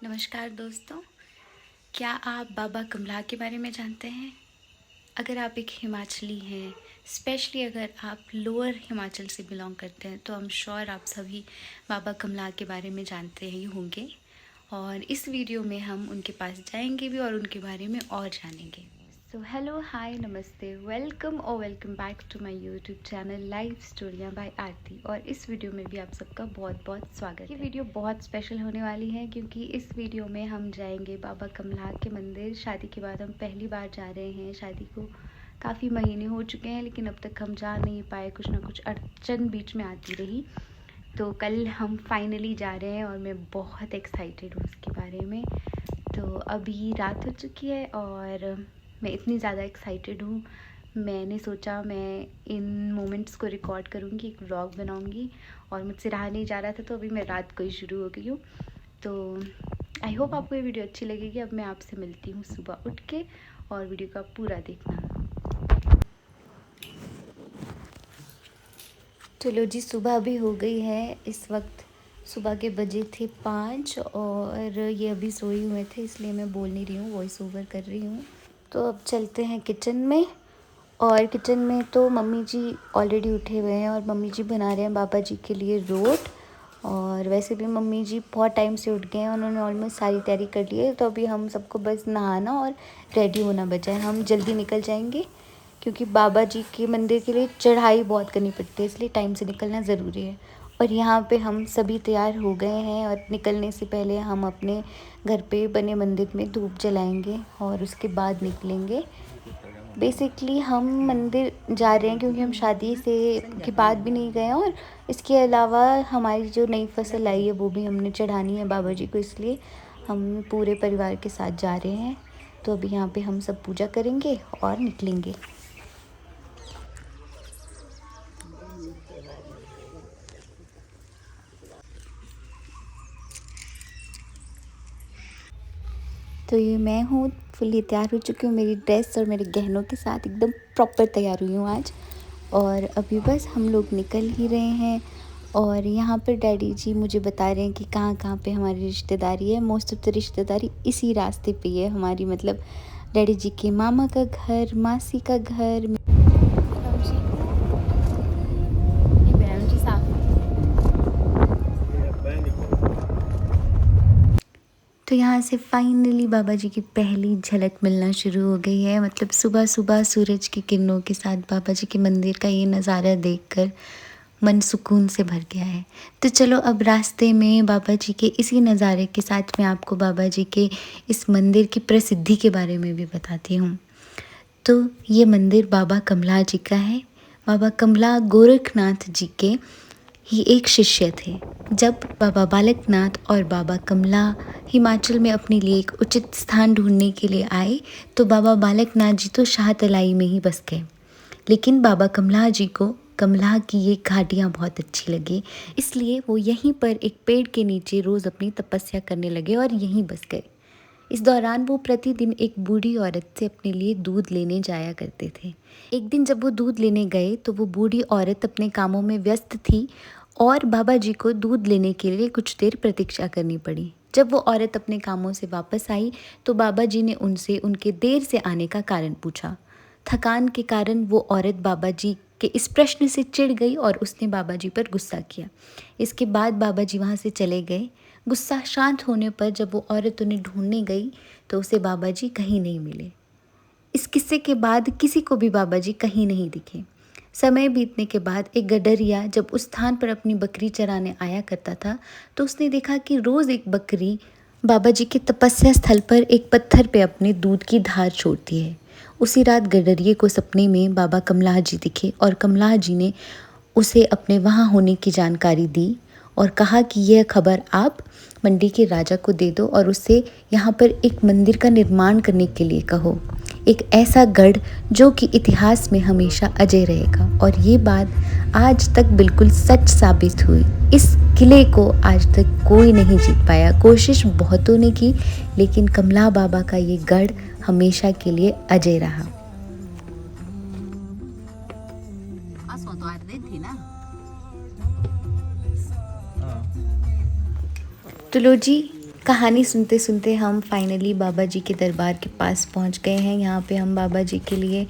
नमस्कार दोस्तों, क्या आप बाबा कमला के बारे में जानते हैं? अगर आप एक हिमाचली हैं, स्पेशली अगर आप लोअर हिमाचल से बिलोंग करते हैं, तो आई एम श्योर आप सभी बाबा कमला के बारे में जानते ही होंगे। और इस वीडियो में हम उनके पास जाएंगे भी और उनके बारे में और जानेंगे। सो हेलो, हाय, नमस्ते, welcome back to my YouTube channel life स्टोरियाँ बाय आरती। और इस वीडियो में भी आप सबका बहुत बहुत स्वागत। ये वीडियो बहुत स्पेशल होने वाली है क्योंकि इस वीडियो में हम जाएंगे बाबा कमला के मंदिर। शादी के बाद हम पहली बार जा रहे हैं। शादी को काफ़ी महीने हो चुके हैं लेकिन अब तक हम जा नहीं पाए, कुछ ना कुछ अड़चन बीच में आती रही। तो कल हम फाइनली जा रहे हैं और मैं बहुत एक्साइटेड हूँ उसके बारे में। तो अभी रात हो चुकी है और मैं इतनी ज़्यादा एक्साइटेड हूँ, मैंने सोचा मैं इन मोमेंट्स को रिकॉर्ड करूँगी, एक व्लॉग बनाऊँगी। और मुझसे रहा नहीं जा रहा था तो अभी मैं रात को ही शुरू हो गई हूँ। तो आई होप आपको ये वीडियो अच्छी लगेगी। अब मैं आपसे मिलती हूँ सुबह उठ के, और वीडियो का पूरा देखना। चलो जी, सुबह अभी हो गई है। इस वक्त सुबह के बजे थे 5 और ये अभी सोए हुए थे, इसलिए मैं बोल नहीं रही हूँ, वॉइस ओवर कर रही हूँ। तो अब चलते हैं किचन में। और किचन में तो मम्मी जी ऑलरेडी उठे हुए हैं और मम्मी जी बना रहे हैं बाबा जी के लिए रोट। और वैसे भी मम्मी जी बहुत टाइम से उठ गए हैं, उन्होंने ऑलमोस्ट सारी तैयारी कर ली है। तो अभी हम सबको बस नहाना और रेडी होना बचा है। हम जल्दी निकल जाएंगे क्योंकि बाबा जी के मंदिर के लिए चढ़ाई बहुत करनी पड़ती है, इसलिए टाइम से निकलना ज़रूरी है। और यहाँ पे हम सभी तैयार हो गए हैं और निकलने से पहले हम अपने घर पे बने मंदिर में धूप जलाएंगे और उसके बाद निकलेंगे। बेसिकली हम मंदिर जा रहे हैं क्योंकि हम शादी से के बाद भी नहीं गए हैं, और इसके अलावा हमारी जो नई फसल आई है वो भी हमने चढ़ानी है बाबा जी को, इसलिए हम पूरे परिवार के साथ जा रहे हैं। तो अभी यहाँ पे हम सब पूजा करेंगे और निकलेंगे। तो ये मैं हूँ, फुल्ली तैयार हो चुकी हूँ, मेरी ड्रेस और मेरे गहनों के साथ एकदम प्रॉपर तैयार हुई हूँ आज। और अभी बस हम लोग निकल ही रहे हैं। और यहाँ पर डैडी जी मुझे बता रहे हैं कि कहाँ कहाँ पे हमारी रिश्तेदारी है। मोस्ट ऑफ द रिश्तेदारी इसी रास्ते पे है हमारी, मतलब डैडी जी के मामा का घर, मासी का घर। तो यहाँ से फाइनली बाबा जी की पहली झलक मिलना शुरू हो गई है। मतलब सुबह सुबह सूरज की किरणों के साथ बाबा जी के मंदिर का ये नज़ारा देखकर मन सुकून से भर गया है। तो चलो अब रास्ते में बाबा जी के इसी नज़ारे के साथ मैं आपको बाबा जी के इस मंदिर की प्रसिद्धि के बारे में भी बताती हूँ। तो ये मंदिर बाबा कमला जी का है। बाबा कमला गोरखनाथ जी के ही एक शिष्य थे। जब बाबा बालकनाथ और बाबा कमला हिमाचल में अपने लिए एक उचित स्थान ढूंढने के लिए आए, तो बाबा बालकनाथ जी तो शाहतलाई में ही बस गए। लेकिन बाबा कमला जी को कमला की ये घाटियाँ बहुत अच्छी लगी, इसलिए वो यहीं पर एक पेड़ के नीचे रोज़ अपनी तपस्या करने लगे और यहीं बस गए। इस दौरान वो प्रतिदिन एक बूढ़ी औरत से अपने लिए दूध लेने जाया करते थे। एक दिन जब वो दूध लेने गए तो वो बूढ़ी औरत अपने कामों में व्यस्त थी और बाबा जी को दूध लेने के लिए कुछ देर प्रतीक्षा करनी पड़ी। जब वो औरत अपने कामों से वापस आई तो बाबा जी ने उनसे उनके देर से आने का कारण पूछा। थकान के कारण वो औरत बाबा जी के इस प्रश्न से चिढ़ गई और उसने बाबा जी पर गुस्सा किया। इसके बाद बाबा जी वहाँ से चले गए। गुस्सा शांत होने पर जब वो औरत उन्हें ढूंढने गई तो उसे बाबा जी कहीं नहीं मिले। इस किस्से के बाद किसी को भी बाबा जी कहीं नहीं दिखे। समय बीतने के बाद एक गडरिया जब उस स्थान पर अपनी बकरी चराने आया करता था तो उसने देखा कि रोज़ एक बकरी बाबा जी के तपस्या स्थल पर एक पत्थर पे अपने दूध की धार छोड़ती है। उसी रात गडरिये को सपने में बाबा कमला जी दिखे और कमला जी ने उसे अपने वहाँ होने की जानकारी दी और कहा कि यह खबर आप मंडी के राजा को दे दो और उससे यहाँ पर एक मंदिर का निर्माण करने के लिए कहो, एक ऐसा गढ़ जो कि इतिहास में हमेशा अजय रहेगा। और ये बात आज तक बिल्कुल सच साबित हुई। इस किले को आज तक कोई नहीं जीत पाया। कोशिश बहुतों ने की लेकिन कमला बाबा का ये गढ़ हमेशा के लिए अजय रहा। तो लो जी, कहानी सुनते सुनते हम फाइनली बाबा जी के दरबार के पास पहुंच गए हैं। यहाँ पे हम बाबा जी के लिए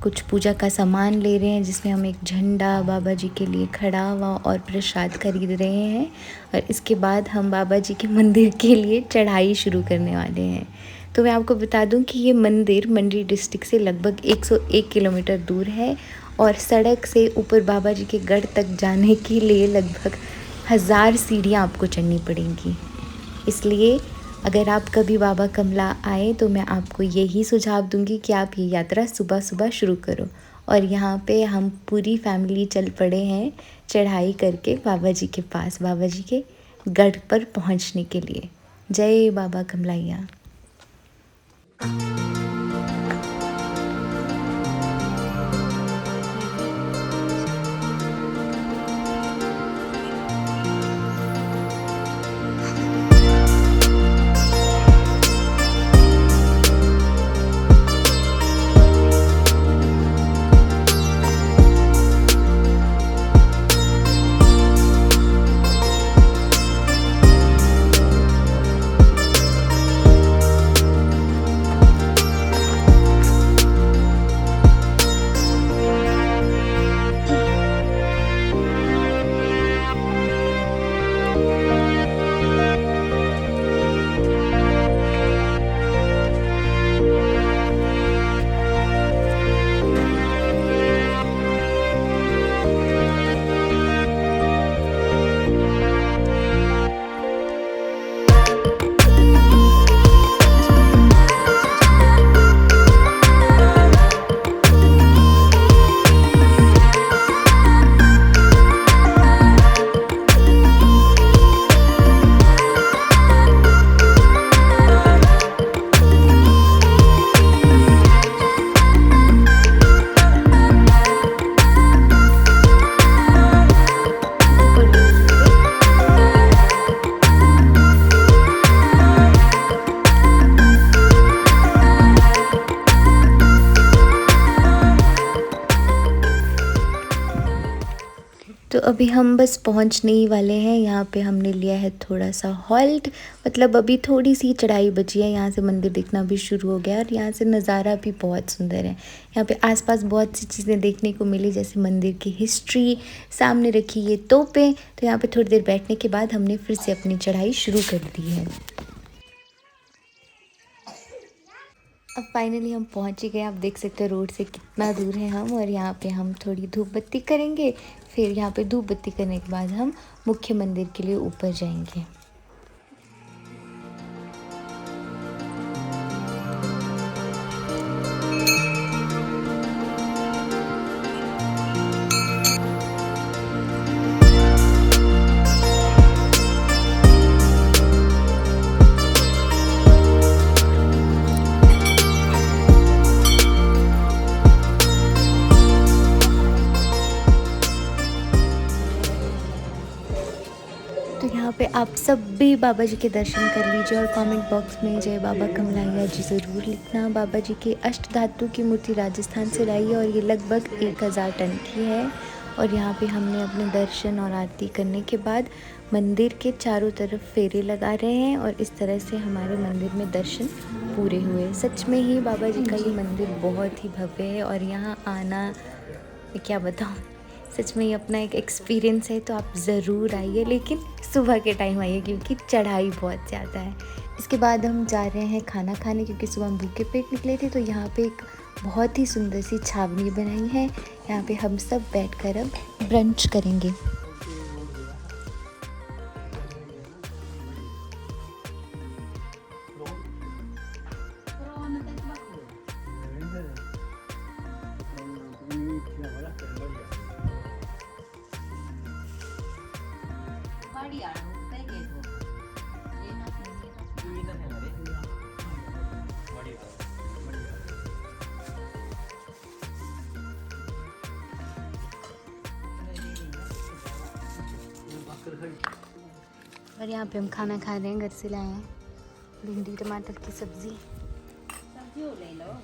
कुछ पूजा का सामान ले रहे हैं, जिसमें हम एक झंडा बाबा जी के लिए खड़ा हुआ और प्रसाद खरीद रहे हैं। और इसके बाद हम बाबा जी के मंदिर के लिए चढ़ाई शुरू करने वाले हैं। तो मैं आपको बता दूं कि ये मंदिर मंडी डिस्ट्रिक्ट से लगभग 101 किलोमीटर दूर है और सड़क से ऊपर बाबा जी के गढ़ तक जाने के लिए लगभग 1000 सीढ़ियाँ आपको चढ़नी पड़ेंगी। इसलिए अगर आप कभी बाबा कमला आए तो मैं आपको यही सुझाव दूंगी कि आप ये यात्रा सुबह सुबह शुरू करो। और यहाँ पे हम पूरी फैमिली चल पड़े हैं चढ़ाई करके बाबा जी के पास, बाबा जी के गढ़ पर पहुँचने के लिए। जय बाबा कमलाइया। तो अभी हम बस पहुंचने ही वाले हैं। यहाँ पे हमने लिया है थोड़ा सा हॉल्ट, मतलब अभी थोड़ी सी चढ़ाई बची है, यहाँ से मंदिर दिखना भी शुरू हो गया और यहाँ से नज़ारा भी बहुत सुंदर है। यहाँ पे आसपास बहुत सी चीज़ें देखने को मिली, जैसे मंदिर की हिस्ट्री, सामने रखी ये तोपें। तो यहाँ पे थोड़ी देर बैठने के बाद हमने फिर से अपनी चढ़ाई शुरू कर दी है। अब फाइनली हम पहुंच ही गए। आप देख सकते हो रोड से कितना दूर है हम, और यहाँ पे हम थोड़ी धूप बत्ती करेंगे। फिर यहाँ पे धूप बत्ती करने के बाद हम मुख्य मंदिर के लिए ऊपर जाएंगे। तो यहाँ पे आप सब भी बाबा जी के दर्शन कर लीजिए और कमेंट बॉक्स में जय बाबा कमलाइया जी ज़रूर लिखना। बाबा जी की अष्ट धातु की मूर्ति राजस्थान से लाई है और ये लगभग 1000 टन की है। और यहाँ पे हमने अपने दर्शन और आरती करने के बाद मंदिर के चारों तरफ फेरे लगा रहे हैं और इस तरह से हमारे मंदिर में दर्शन पूरे हुए। सच में ही बाबा जी का ये मंदिर बहुत ही भव्य है और यहाँ आना, मैं क्या बताऊँ, सच में ये अपना एक एक्सपीरियंस है। तो आप ज़रूर आइए, लेकिन सुबह के टाइम आइए क्योंकि चढ़ाई बहुत ज़्यादा है। इसके बाद हम जा रहे हैं खाना खाने, क्योंकि सुबह हम भूखे पेट निकले थे। तो यहाँ पे एक बहुत ही सुंदर सी छावनी बनाई है, यहाँ पे हम सब बैठकर अब ब्रंच करेंगे। और यहाँ पे हम खाना खा रहे हैं, घर से लाए हैं भिंडी टमाटर की सब्ज़ी। ले लो।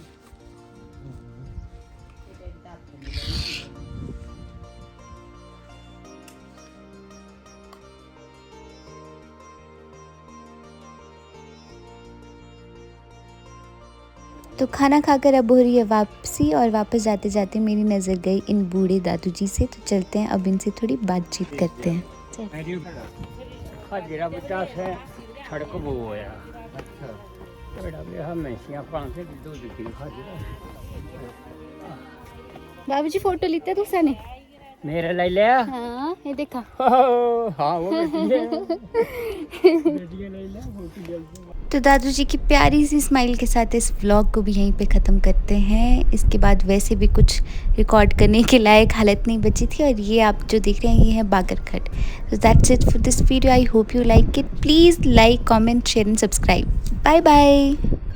तो खाना खाकर अब हो रही है वापसी, और वापस जाते जाते मेरी नज़र गई इन बूढ़े दादू जी से। तो चलते हैं अब इनसे थोड़ी बातचीत करते हैं। सड़क वो होया बड़ा बेहा मैसियां पांसे दूध की खाजरा बाबूजी फोटो लेते तुसा ने मेरे ले लिया। हाँ ये देखा। हाँ वो बेटियां ले लिया फोटो ले लिया। तो दादू जी की प्यारी सी स्माइल के साथ इस व्लॉग को भी यहीं पे ख़त्म करते हैं। इसके बाद वैसे भी कुछ रिकॉर्ड करने के लायक हालत नहीं बची थी, और ये आप जो देख रहे हैं ये है बागरखट। So that's it for this video. I hope you like it. Please like, comment, share and subscribe. Bye bye.